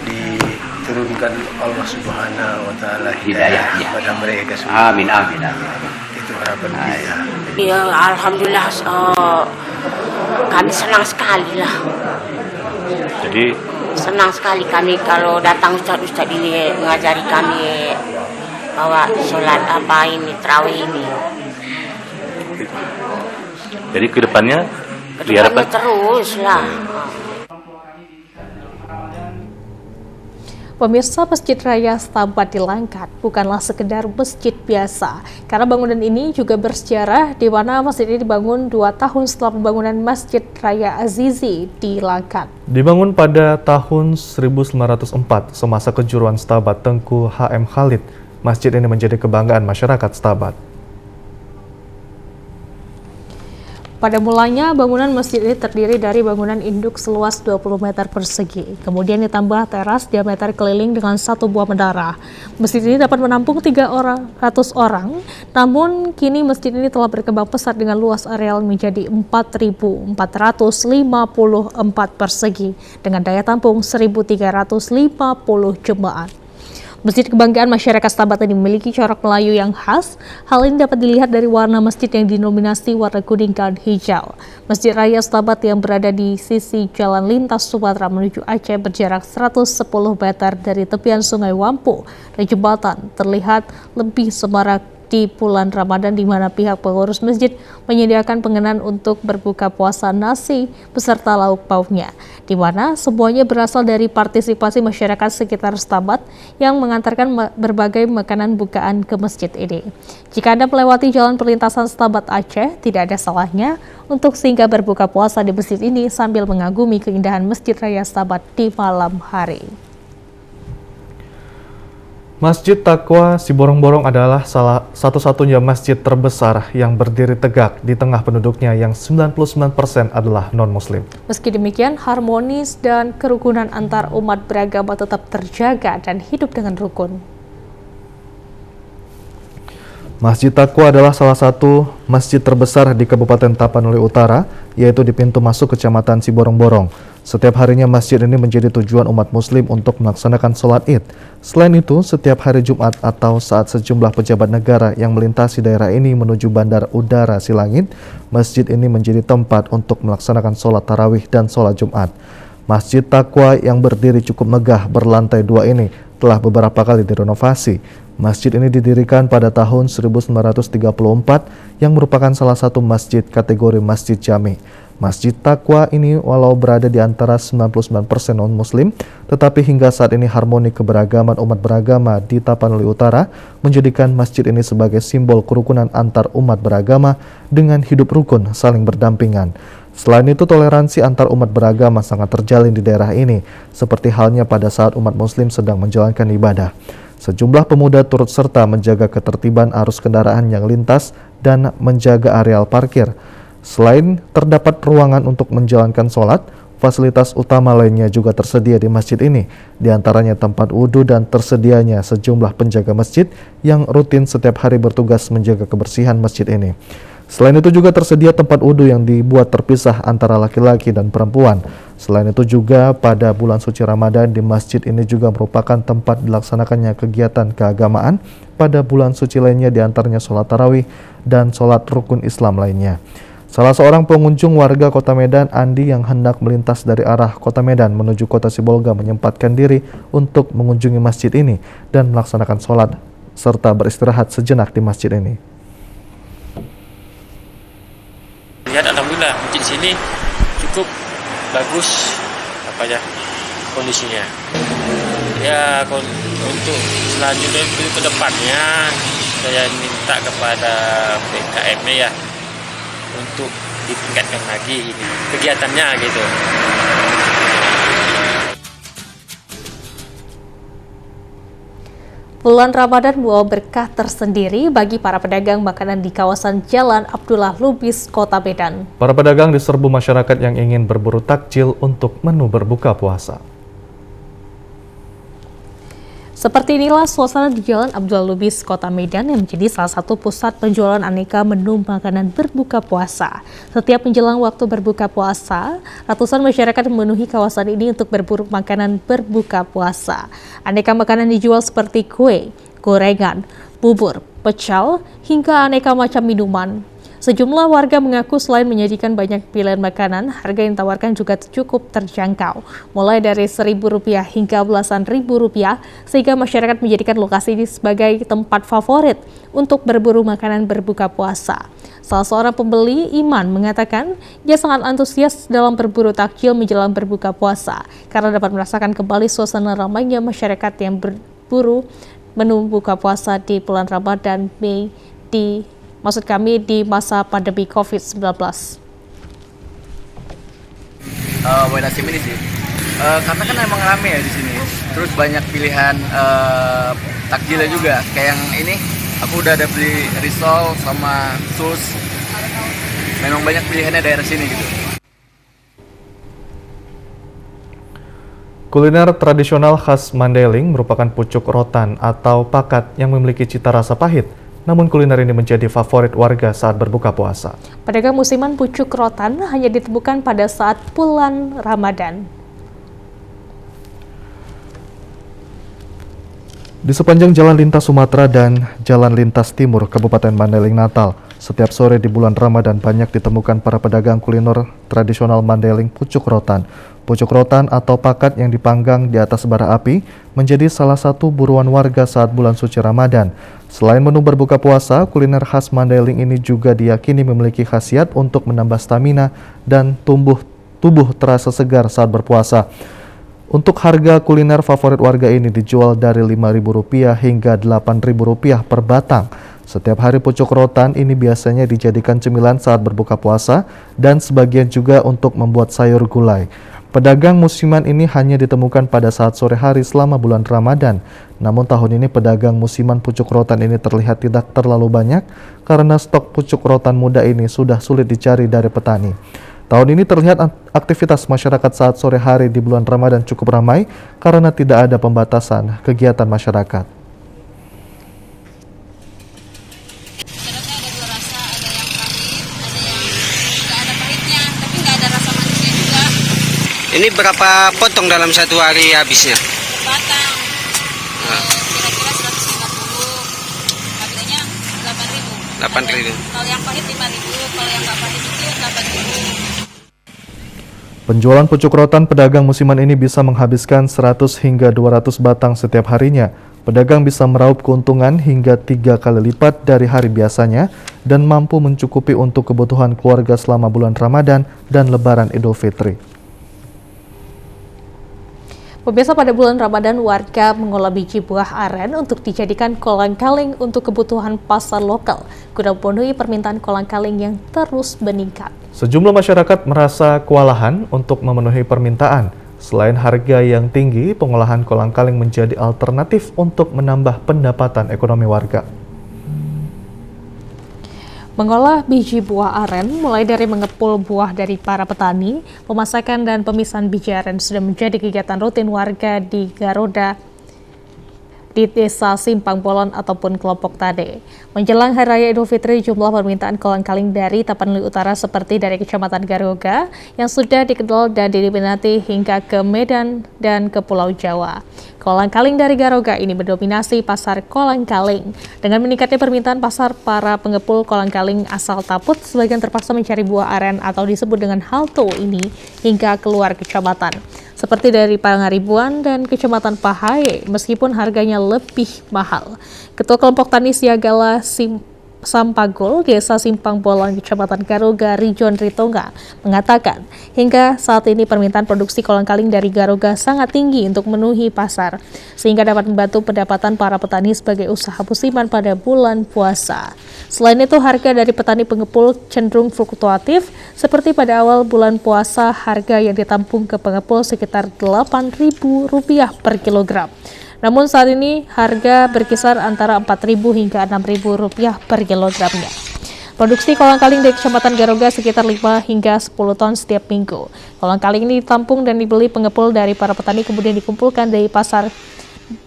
Speaker 3: diturunkan Allah Subhanahu wa taala hidayah kepada mereka semua.
Speaker 10: Amin, amin, amin.
Speaker 3: Itu harapan kita.
Speaker 4: Ya, alhamdulillah kami senang sekali lah.
Speaker 21: Jadi
Speaker 4: Senang sekali kami kalau datang ustadz-ustadz ini mengajari kami bahwa sholat terawih ini.
Speaker 21: Jadi kedepannya
Speaker 4: terus lah.
Speaker 2: Pemirsa, Masjid Raya Stabat di Langkat bukanlah sekedar masjid biasa, karena bangunan ini juga bersejarah, di mana masjid ini dibangun 2 tahun setelah pembangunan Masjid Raya Azizi di Langkat.
Speaker 1: Dibangun pada tahun 1904 semasa kejuruan Stabat Tengku H.M. Khalid, masjid ini menjadi kebanggaan masyarakat Stabat.
Speaker 2: Pada mulanya, bangunan masjid ini terdiri dari bangunan induk seluas 20 meter persegi. Kemudian ditambah teras diameter keliling dengan 1 buah menara. Masjid ini dapat menampung 300 orang, namun kini masjid ini telah berkembang pesat dengan luas areal menjadi 4.454 persegi dengan daya tampung 1.350 jemaat. Masjid kebanggaan masyarakat Stabat ini memiliki corak Melayu yang khas. Hal ini dapat dilihat dari warna masjid yang dinominasi warna kuning dan hijau. Masjid Raya Stabat yang berada di sisi jalan lintas Sumatera menuju Aceh berjarak 110 meter dari tepian Sungai Wampu dan jembatan terlihat lebih semarak di bulan Ramadan, di mana pihak pengurus masjid menyediakan pengenan untuk berbuka puasa nasi beserta lauk pauknya, di mana semuanya berasal dari partisipasi masyarakat sekitar Stabat yang mengantarkan berbagai makanan bukaan ke masjid ini. Jika Anda melewati jalan perlintasan Stabat Aceh, tidak ada salahnya untuk singgah berbuka puasa di masjid ini sambil mengagumi keindahan Masjid Raya Stabat di malam hari.
Speaker 1: Masjid Taqwa Siborong-Borong adalah salah satu-satunya masjid terbesar yang berdiri tegak di tengah penduduknya yang 99% adalah non-muslim.
Speaker 2: Meski demikian, harmonis dan kerukunan antar umat beragama tetap terjaga dan hidup dengan rukun.
Speaker 1: Masjid Taqwa adalah salah satu masjid terbesar di Kabupaten Tapanuli Utara, yaitu di pintu masuk Kecamatan Siborong-Borong. Setiap harinya masjid ini menjadi tujuan umat muslim untuk melaksanakan sholat id. Selain itu, setiap hari Jumat atau saat sejumlah pejabat negara yang melintasi daerah ini menuju Bandar Udara Silangit, masjid ini menjadi tempat untuk melaksanakan sholat tarawih dan sholat Jumat. Masjid Taqwa yang berdiri cukup megah berlantai 2 ini telah beberapa kali direnovasi. Masjid ini didirikan pada tahun 1934 yang merupakan salah satu masjid kategori masjid jami. Masjid Taqwa ini walau berada di antara 99% non-muslim, tetapi hingga saat ini harmoni keberagaman umat beragama di Tapanuli Utara menjadikan masjid ini sebagai simbol kerukunan antar umat beragama dengan hidup rukun saling berdampingan. Selain itu, toleransi antar umat beragama sangat terjalin di daerah ini, seperti halnya pada saat umat muslim sedang menjalankan ibadah. Sejumlah pemuda turut serta menjaga ketertiban arus kendaraan yang lintas dan menjaga areal parkir. Selain terdapat ruangan untuk menjalankan sholat, fasilitas utama lainnya juga tersedia di masjid ini, di antaranya tempat wudhu dan tersedianya sejumlah penjaga masjid yang rutin setiap hari bertugas menjaga kebersihan masjid ini. Selain itu juga tersedia tempat wudhu yang dibuat terpisah antara laki-laki dan perempuan. Selain itu juga pada bulan suci Ramadan di masjid ini juga merupakan tempat dilaksanakannya kegiatan keagamaan pada bulan suci lainnya, di antaranya sholat tarawih dan sholat rukun Islam lainnya. Salah seorang pengunjung warga Kota Medan, Andi, yang hendak melintas dari arah Kota Medan menuju Kota Sibolga menyempatkan diri untuk mengunjungi masjid ini dan melaksanakan sholat serta beristirahat sejenak di masjid ini.
Speaker 16: Lihat, alhamdulillah masjid sini cukup bagus kondisinya. Ya, untuk selanjutnya ke depannya saya minta kepada PKM-nya ya untuk ditingkatkan lagi ini kegiatannya gitu.
Speaker 2: Bulan Ramadan membawa berkah tersendiri bagi para pedagang makanan di kawasan Jalan Abdullah Lubis, Kota Medan.
Speaker 1: Para pedagang diserbu masyarakat yang ingin berburu takjil untuk menu berbuka puasa.
Speaker 2: Seperti inilah suasana di Jalan Abdullah Lubis, Kota Medan yang menjadi salah satu pusat penjualan aneka menu makanan berbuka puasa. Setiap menjelang waktu berbuka puasa, ratusan masyarakat memenuhi kawasan ini untuk berburu makanan berbuka puasa. Aneka makanan dijual seperti kue, gorengan, bubur, pecel, hingga aneka macam minuman. Sejumlah warga mengaku selain menyajikan banyak pilihan makanan, harga yang ditawarkan juga cukup terjangkau, mulai dari Rp1.000 hingga belasan ribu rupiah, sehingga masyarakat menjadikan lokasi ini sebagai tempat favorit untuk berburu makanan berbuka puasa. Salah seorang pembeli, Iman, mengatakan ia sangat antusias dalam berburu takjil menjelang berbuka puasa, karena dapat merasakan kembali suasana ramainya masyarakat yang berburu menu buka puasa di bulan Ramadan Mei di masa pandemi COVID-19.
Speaker 20: Buat nasi ini sih, karena kan emang rame ya di sini. Terus banyak pilihan takjilnya juga. Kayak yang ini, aku udah ada beli risol sama sus. Memang banyak pilihannya daerah sini gitu.
Speaker 1: Kuliner tradisional khas Mandailing merupakan pucuk rotan atau pakat yang memiliki cita rasa pahit. Namun kuliner ini menjadi favorit warga saat berbuka puasa.
Speaker 2: Pedagang musiman pucuk rotan hanya ditemukan pada saat bulan Ramadan.
Speaker 1: Di sepanjang Jalan Lintas Sumatera dan Jalan Lintas Timur Kabupaten Mandailing Natal, setiap sore di bulan Ramadan banyak ditemukan para pedagang kuliner tradisional Mandailing pucuk rotan. Pucuk rotan atau pakat yang dipanggang di atas bara api menjadi salah satu buruan warga saat bulan suci Ramadan. Selain menu berbuka puasa, kuliner khas Mandailing ini juga diyakini memiliki khasiat untuk menambah stamina dan tubuh terasa segar saat berpuasa. Untuk harga kuliner favorit warga ini dijual dari Rp5.000 hingga Rp8.000 per batang. Setiap hari pucuk rotan ini biasanya dijadikan cemilan saat berbuka puasa dan sebagian juga untuk membuat sayur gulai. Pedagang musiman ini hanya ditemukan pada saat sore hari selama bulan Ramadan. Namun tahun ini pedagang musiman pucuk rotan ini terlihat tidak terlalu banyak karena stok pucuk rotan muda ini sudah sulit dicari dari petani. Tahun ini terlihat aktivitas masyarakat saat sore hari di bulan Ramadan cukup ramai karena tidak ada pembatasan kegiatan masyarakat.
Speaker 6: Ini berapa potong dalam satu hari habisnya?
Speaker 7: Batang. Kira-kira 150. Harganya 8.000.
Speaker 6: 8.000.
Speaker 7: Kalau yang pahit 5.000, kalau yang nggak pahit itu 8.000.
Speaker 1: Penjualan pucuk rotan pedagang musiman ini bisa menghabiskan 100 hingga 200 batang setiap harinya. Pedagang bisa meraup keuntungan hingga 3 kali lipat dari hari biasanya dan mampu mencukupi untuk kebutuhan keluarga selama bulan Ramadan dan Lebaran Idul Fitri.
Speaker 2: Pemirsa, pada bulan Ramadan warga mengolah biji buah aren untuk dijadikan kolang-kaling untuk kebutuhan pasar lokal guna memenuhi permintaan kolang-kaling yang terus meningkat.
Speaker 1: Sejumlah masyarakat merasa kewalahan untuk memenuhi permintaan. Selain harga yang tinggi, pengolahan kolang-kaling menjadi alternatif untuk menambah pendapatan ekonomi warga.
Speaker 2: Mengolah biji buah aren, mulai dari mengepul buah dari para petani, pemasakan dan pemisahan biji aren sudah menjadi kegiatan rutin warga di Garuda, di Desa Simpang Bolon ataupun kelompok Tade. Menjelang Hari Raya Idul Fitri, jumlah permintaan kolang-kaling dari Tapanuli Utara seperti dari Kecamatan Garuga yang sudah dikenal dan diminati hingga ke Medan dan ke Pulau Jawa. Kolang-kaling dari Garuga ini mendominasi pasar kolang-kaling. Dengan meningkatnya permintaan pasar, para pengepul kolang-kaling asal Taput sebagian terpaksa mencari buah aren atau disebut dengan halto ini hingga keluar kecamatan. Seperti dari Pangaribuan dan Kecamatan Pahaye, meskipun harganya lebih mahal. Ketua Kelompok Tani Siagala Sampagol, Desa Simpang Bolon, Kecamatan Garuga, Rijon Ritonga, mengatakan hingga saat ini permintaan produksi kolang-kaling dari Garuga sangat tinggi untuk memenuhi pasar, sehingga dapat membantu pendapatan para petani sebagai usaha musiman pada bulan puasa. Selain itu, harga dari petani pengepul cenderung fluktuatif, seperti pada awal bulan puasa harga yang ditampung ke pengepul sekitar Rp8.000 per kilogram. Namun saat ini harga berkisar antara Rp4.000 hingga Rp6.000 per kilogramnya. Produksi kolang-kaling dari Kecamatan Garoga sekitar 5 hingga 10 ton setiap minggu. Kolang-kaling ini ditampung dan dibeli pengepul dari para petani, kemudian dikumpulkan dari pasar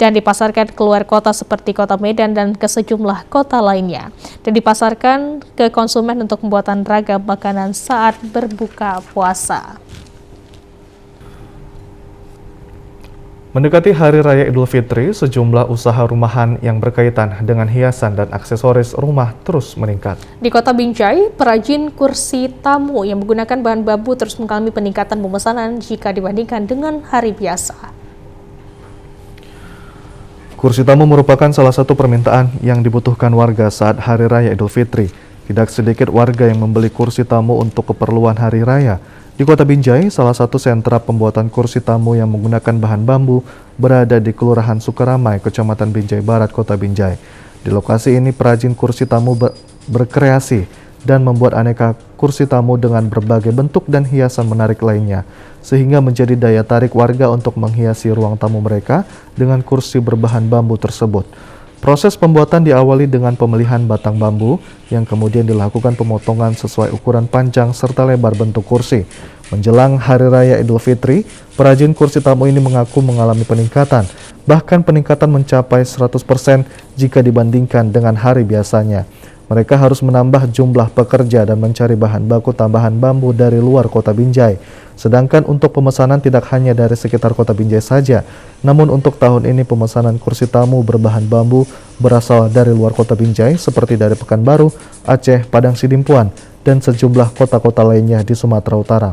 Speaker 2: dan dipasarkan keluar kota seperti kota Medan dan ke sejumlah kota lainnya, dan dipasarkan ke konsumen untuk pembuatan ragam makanan saat berbuka puasa.
Speaker 1: Mendekati Hari Raya Idul Fitri, sejumlah usaha rumahan yang berkaitan dengan hiasan dan aksesoris rumah terus meningkat.
Speaker 2: Di Kota Binjai, perajin kursi tamu yang menggunakan bahan bambu terus mengalami peningkatan pemesanan jika dibandingkan dengan hari biasa.
Speaker 1: Kursi tamu merupakan salah satu permintaan yang dibutuhkan warga saat Hari Raya Idul Fitri. Tidak sedikit warga yang membeli kursi tamu untuk keperluan Hari Raya. Di Kota Binjai, salah satu sentra pembuatan kursi tamu yang menggunakan bahan bambu berada di Kelurahan Sukaramai, Kecamatan Binjai Barat, Kota Binjai. Di lokasi ini, perajin kursi tamu berkreasi dan membuat aneka kursi tamu dengan berbagai bentuk dan hiasan menarik lainnya, sehingga menjadi daya tarik warga untuk menghiasi ruang tamu mereka dengan kursi berbahan bambu tersebut. Proses pembuatan diawali dengan pemilihan batang bambu yang kemudian dilakukan pemotongan sesuai ukuran panjang serta lebar bentuk kursi. Menjelang Hari Raya Idul Fitri, perajin kursi tamu ini mengaku mengalami peningkatan, bahkan peningkatan mencapai 100% jika dibandingkan dengan hari biasanya. Mereka harus menambah jumlah pekerja dan mencari bahan baku tambahan bambu dari luar Kota Binjai. Sedangkan untuk pemesanan tidak hanya dari sekitar Kota Binjai saja, namun untuk tahun ini pemesanan kursi tamu berbahan bambu berasal dari luar Kota Binjai seperti dari Pekanbaru, Aceh, Padang Sidimpuan, dan sejumlah kota-kota lainnya di Sumatera Utara.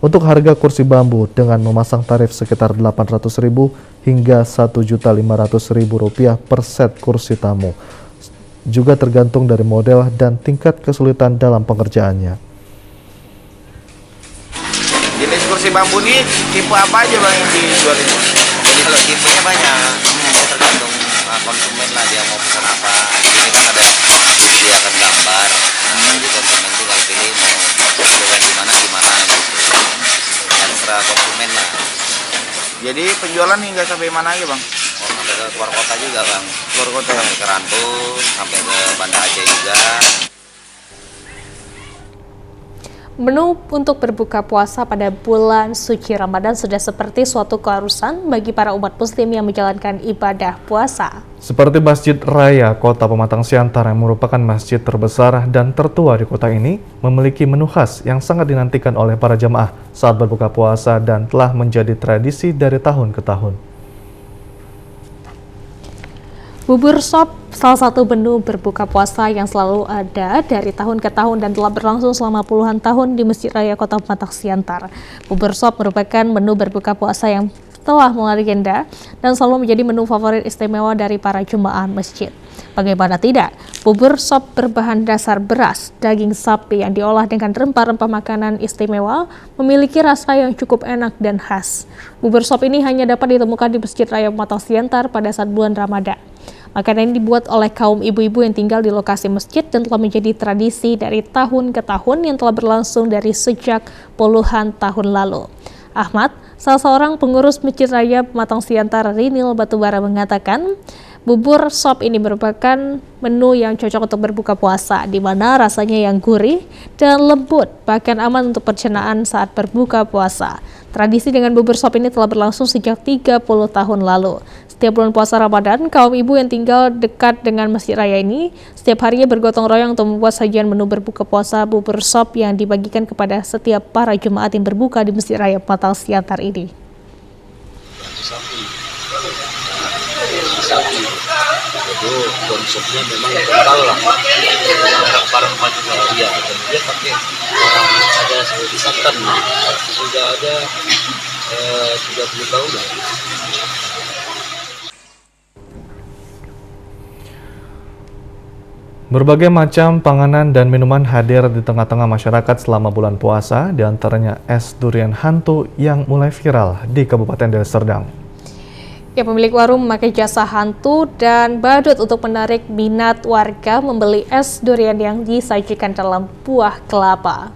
Speaker 1: Untuk harga kursi bambu dengan memasang tarif sekitar Rp800.000 hingga Rp1.500.000 per set kursi tamu. Juga tergantung dari model dan tingkat kesulitan dalam pengerjaannya.
Speaker 8: Jenis kursi bambu ini tipe apa aja Bang yang dijual ini?
Speaker 20: Jadi kalau tipenya banyak, tergantung konsumen lah dia mau pesan apa. Jadi kan ada disediakan gambar, jadi konsumen tuh kalau pilih mau pesan gimana gitu. Terserah konsumen lah.
Speaker 8: Jadi penjualan hingga sampai mana aja Bang?
Speaker 20: Oh, sampai ke keluar kota juga Bang.
Speaker 8: Keluar kota ya?
Speaker 20: Sampai ke Rantau, sampai ke Banda Aceh juga.
Speaker 2: Menu untuk berbuka puasa pada bulan suci Ramadan sudah seperti suatu keharusan bagi para umat muslim yang menjalankan ibadah puasa.
Speaker 1: Seperti Masjid Raya Kota Pematang Siantar yang merupakan masjid terbesar dan tertua di kota ini, memiliki menu khas yang sangat dinantikan oleh para jemaah saat berbuka puasa dan telah menjadi tradisi dari tahun ke tahun.
Speaker 2: Bubur sop, salah satu menu berbuka puasa yang selalu ada dari tahun ke tahun dan telah berlangsung selama puluhan tahun di Masjid Raya Kota Pematang Siantar. Bubur sop merupakan menu berbuka puasa yang telah melegenda dan selalu menjadi menu favorit istimewa dari para jemaah masjid. Bagaimana tidak, bubur sop berbahan dasar beras, daging sapi yang diolah dengan rempah-rempah makanan istimewa memiliki rasa yang cukup enak dan khas. Bubur sop ini hanya dapat ditemukan di Masjid Raya Pematang Siantar pada saat bulan Ramadan. Makanan ini dibuat oleh kaum ibu-ibu yang tinggal di lokasi masjid dan telah menjadi tradisi dari tahun ke tahun yang telah berlangsung dari sejak puluhan tahun lalu. Ahmad, salah seorang pengurus Masjid Raya Pematang Siantar Rinil Batubara mengatakan, bubur sop ini merupakan menu yang cocok untuk berbuka puasa, di mana rasanya yang gurih dan lembut, bahkan aman untuk pencernaan saat berbuka puasa. Tradisi dengan bubur sop ini telah berlangsung sejak 30 tahun lalu. Setiap bulan puasa Ramadan, kaum ibu yang tinggal dekat dengan Masjid Raya ini setiap harinya bergotong royong untuk membuat sajian menu berbuka puasa bubur sop yang dibagikan kepada setiap para jemaat yang berbuka di Masjid Raya Pematang Siantar ini.
Speaker 11: Itu konsepnya memang kental lah, rempah-rempah juga dia, dan dia pakai ada seperti santan, sudah ada 30 tahun lah.
Speaker 1: Berbagai macam panganan dan minuman hadir di tengah-tengah masyarakat selama bulan puasa, diantaranya es durian hantu yang mulai viral di Kabupaten Deli Serdang. Ya, pemilik warung memakai jasa hantu dan badut untuk menarik minat warga membeli es durian yang disajikan dalam buah kelapa.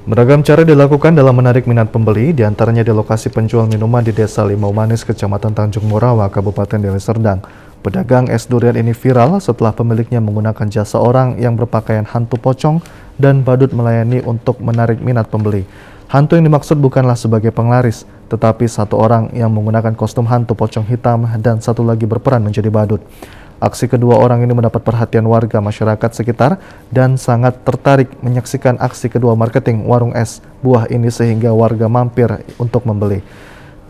Speaker 1: Beragam cara dilakukan dalam menarik minat pembeli, diantaranya di lokasi penjual minuman di Desa Limau Manis, Kecamatan Tanjung Morawa, Kabupaten Deli Serdang. Pedagang es durian ini viral setelah pemiliknya menggunakan jasa orang yang berpakaian hantu pocong dan badut melayani untuk menarik minat pembeli. Hantu yang dimaksud bukanlah sebagai penglaris, tetapi satu orang yang menggunakan kostum hantu pocong hitam dan satu lagi berperan menjadi badut. Aksi kedua orang ini mendapat perhatian warga masyarakat sekitar dan sangat tertarik menyaksikan aksi kedua marketing warung es buah ini sehingga warga mampir untuk membeli.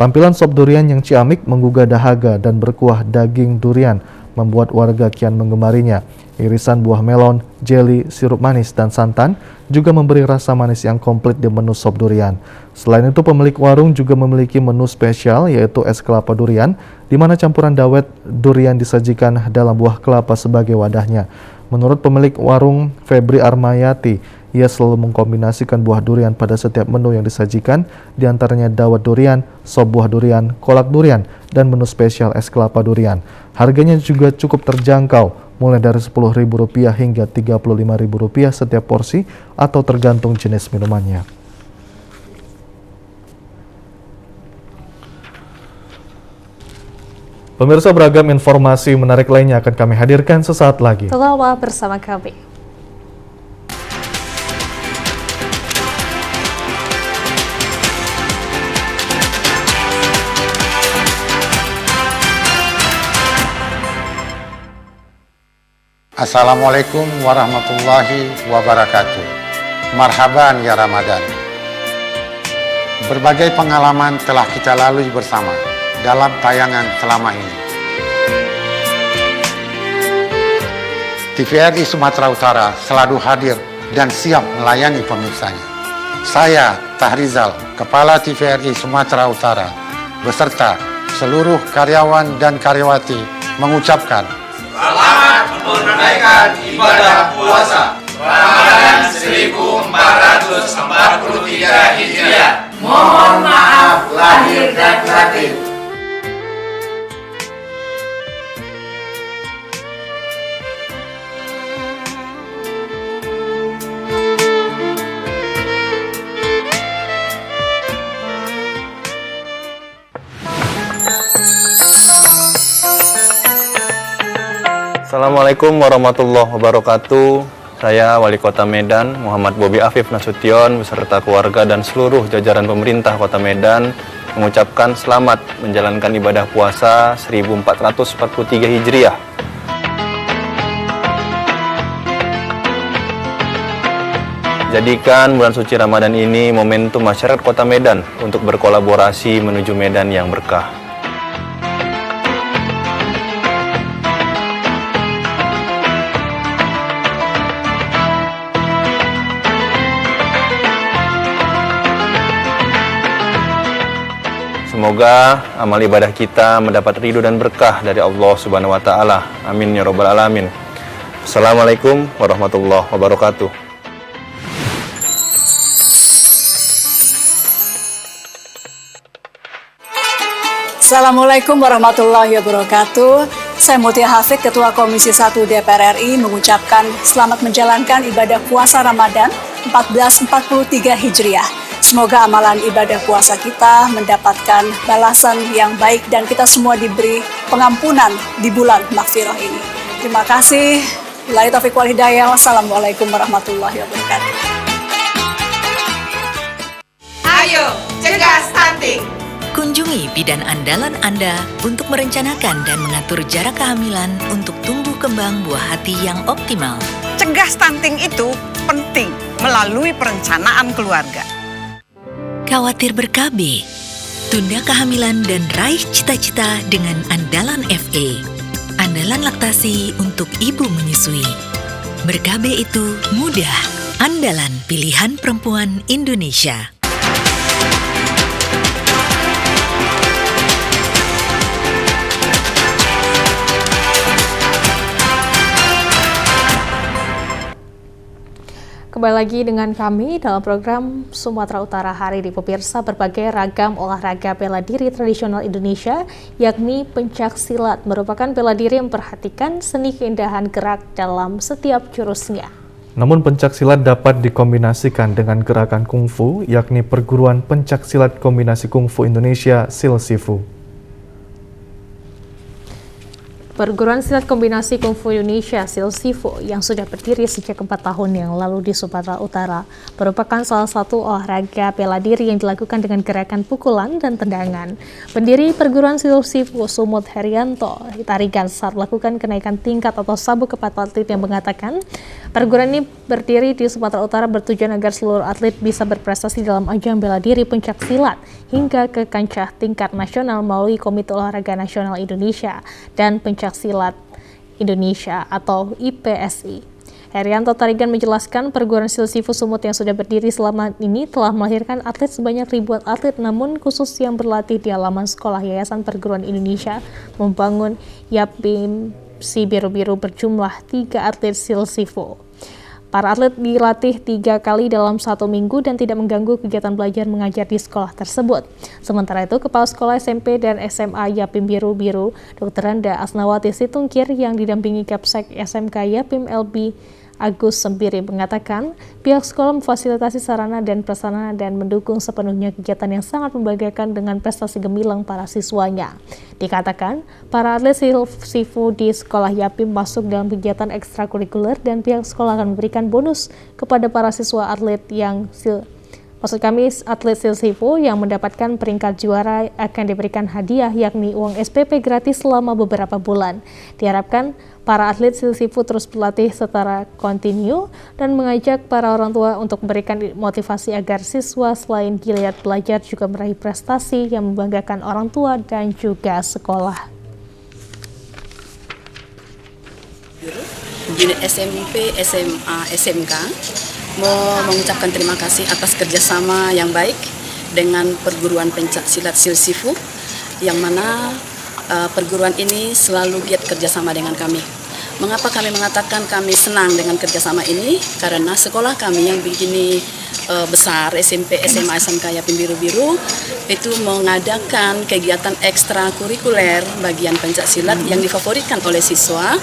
Speaker 1: Tampilan sop durian yang ciamik, menggugah dahaga dan berkuah daging durian membuat warga kian menggemarinya. Irisan buah melon, jeli, sirup manis, dan santan juga memberi rasa manis yang komplit di menu sop durian. Selain itu, pemilik warung juga memiliki menu spesial yaitu es kelapa durian, di mana campuran dawet durian disajikan dalam buah kelapa sebagai wadahnya. Menurut pemilik warung, Febri Armayati, ia selalu mengkombinasikan buah durian pada setiap menu yang disajikan, diantaranya dawet durian, sop buah durian, kolak durian, dan menu spesial es kelapa durian. Harganya juga cukup terjangkau, mulai dari Rp10.000 hingga Rp35.000 setiap porsi atau tergantung jenis minumannya. Pemirsa, beragam informasi menarik lainnya akan kami hadirkan sesaat lagi.
Speaker 2: Tetaplah bersama kami.
Speaker 9: Assalamualaikum warahmatullahi wabarakatuh. Marhaban ya Ramadan. Berbagai pengalaman telah kita lalui bersama dalam tayangan selama ini. TVRI Sumatera Utara selalu hadir dan siap melayani pemirsanya. Saya, Tahrizal, Kepala TVRI Sumatera Utara, beserta seluruh karyawan dan karyawati mengucapkan
Speaker 10: selamat menunaikan ibadah puasa Ramadan 1443 Hijriah. Mohon maaf lahir dan batin.
Speaker 12: Assalamualaikum warahmatullahi wabarakatuh. Saya Wali Kota Medan, Muhammad Bobi Afif Nasution, beserta keluarga dan seluruh jajaran pemerintah Kota Medan mengucapkan selamat menjalankan ibadah puasa 1443 Hijriah. Jadikan bulan suci Ramadan ini momentum masyarakat Kota Medan untuk berkolaborasi menuju Medan yang berkah. Semoga amal ibadah kita mendapat ridho dan berkah dari Allah Subhanahu wa Ta'ala. Amin ya Rabbal 'Alamin. Assalamualaikum warahmatullahi wabarakatuh.
Speaker 13: Assalamualaikum warahmatullahi wabarakatuh. Saya Mutia Hafid, Ketua Komisi 1 DPR RI, mengucapkan selamat menjalankan ibadah puasa Ramadan 1443 Hijriah. Semoga amalan ibadah puasa kita mendapatkan balasan yang baik dan kita semua diberi pengampunan di bulan Maghfirah ini. Terima kasih. Wabillahi taufiq wal hidayah. Wassalamualaikum warahmatullahi wabarakatuh.
Speaker 10: Ayo, cegah stunting.
Speaker 23: Kunjungi bidan andalan Anda untuk merencanakan dan mengatur jarak kehamilan untuk tumbuh kembang buah hati yang optimal.
Speaker 14: Cegah stunting itu penting melalui perencanaan keluarga.
Speaker 23: Khawatir ber-KB? Tunda kehamilan dan raih cita-cita dengan Andalan FA. Andalan laktasi untuk ibu menyusui. Ber-KB itu mudah. Andalan pilihan perempuan Indonesia.
Speaker 2: Kembali lagi dengan kami dalam program Sumatera Utara hari ini, pemirsa. Berbagai ragam olahraga bela diri tradisional Indonesia, yakni pencak silat, merupakan bela diri yang memperhatikan seni keindahan gerak dalam setiap jurusnya.
Speaker 1: Namun pencaksilat dapat dikombinasikan dengan gerakan kungfu, yakni Perguruan Pencaksilat Kombinasi Kungfu Indonesia (SIL-SIFU).
Speaker 2: Perguruan Silat Kombinasi Kungfu Indonesia (SIL-SIFU) yang sudah berdiri sejak 4 tahun yang lalu di Sumatera Utara merupakan salah satu olahraga bela diri yang dilakukan dengan gerakan pukulan dan tendangan. Pendiri Perguruan SIL-SIFU, Sumut Herianto, ditarikan saat melakukan kenaikan tingkat atau sabuk kepada atlet yang mengatakan perguruan ini berdiri di Sumatera Utara bertujuan agar seluruh atlet bisa berprestasi dalam ajang bela diri pencaksilat hingga ke kancah tingkat nasional melalui Komite Olahraga Nasional Indonesia dan Pencaksilat Indonesia atau IPSI. Herianto Tarigan menjelaskan perguruan SIL-SIFU Sumut yang sudah berdiri selama ini telah melahirkan atlet sebanyak ribuan atlet, namun khusus yang berlatih di halaman sekolah Yayasan Perguruan Indonesia membangun Yapim Si Biru-Biru berjumlah 3 atlet SIL-SIFU. Para atlet dilatih 3 kali dalam 1 minggu dan tidak mengganggu kegiatan belajar mengajar di sekolah tersebut. Sementara itu, Kepala Sekolah SMP dan SMA Yapim Biru-Biru, Dr. Randa Asnawati Situngkir yang didampingi Kapsek SMK Yapim LB Agus Sembiri mengatakan pihak sekolah memfasilitasi sarana dan prasarana dan mendukung sepenuhnya kegiatan yang sangat membanggakan dengan prestasi gemilang para siswanya. Dikatakan, para atlet SIL-SIFU di sekolah Yapim masuk dalam kegiatan ekstrakurikuler dan pihak sekolah akan memberikan bonus kepada para siswa atlet yang atlet SIL-SIFU yang mendapatkan peringkat juara akan diberikan hadiah yakni uang SPP gratis selama beberapa bulan. Diharapkan para atlet SIL-SIFU terus berlatih secara kontinu dan mengajak para orang tua untuk memberikan motivasi agar siswa selain giat belajar juga meraih prestasi yang membanggakan orang tua dan juga sekolah.
Speaker 5: Unit SMP, SMA, SMK mau mengucapkan terima kasih atas kerjasama yang baik dengan Perguruan Pencaksilat SIL-SIFU yang mana perguruan ini selalu giat kerjasama dengan kami. Mengapa kami mengatakan kami senang dengan kerjasama ini? Karena sekolah kami yang begini besar, SMP, SMA, SMK Yapim Biru-Biru itu mengadakan kegiatan ekstrakurikuler bagian pencaksilat yang difavoritkan oleh siswa,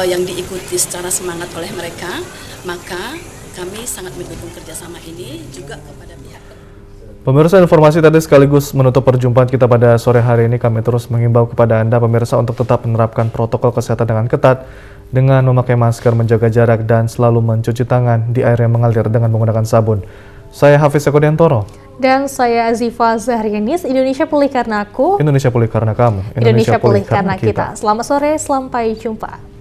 Speaker 5: yang diikuti secara semangat oleh mereka. Maka kami sangat mendukung kerjasama ini juga kepada pihak.
Speaker 1: Pemirsa, informasi tadi sekaligus menutup perjumpaan kita pada sore hari ini. Kami terus mengimbau kepada Anda pemirsa untuk tetap menerapkan protokol kesehatan dengan ketat dengan memakai masker, menjaga jarak, dan selalu mencuci tangan di air yang mengalir dengan menggunakan sabun. Saya Hafiz Ekodiantoro.
Speaker 2: Dan saya Azifa Zahrianis. Indonesia pulih karena aku.
Speaker 1: Indonesia pulih karena kamu.
Speaker 2: Indonesia pulih karena kita. Selamat sore, sampai jumpa.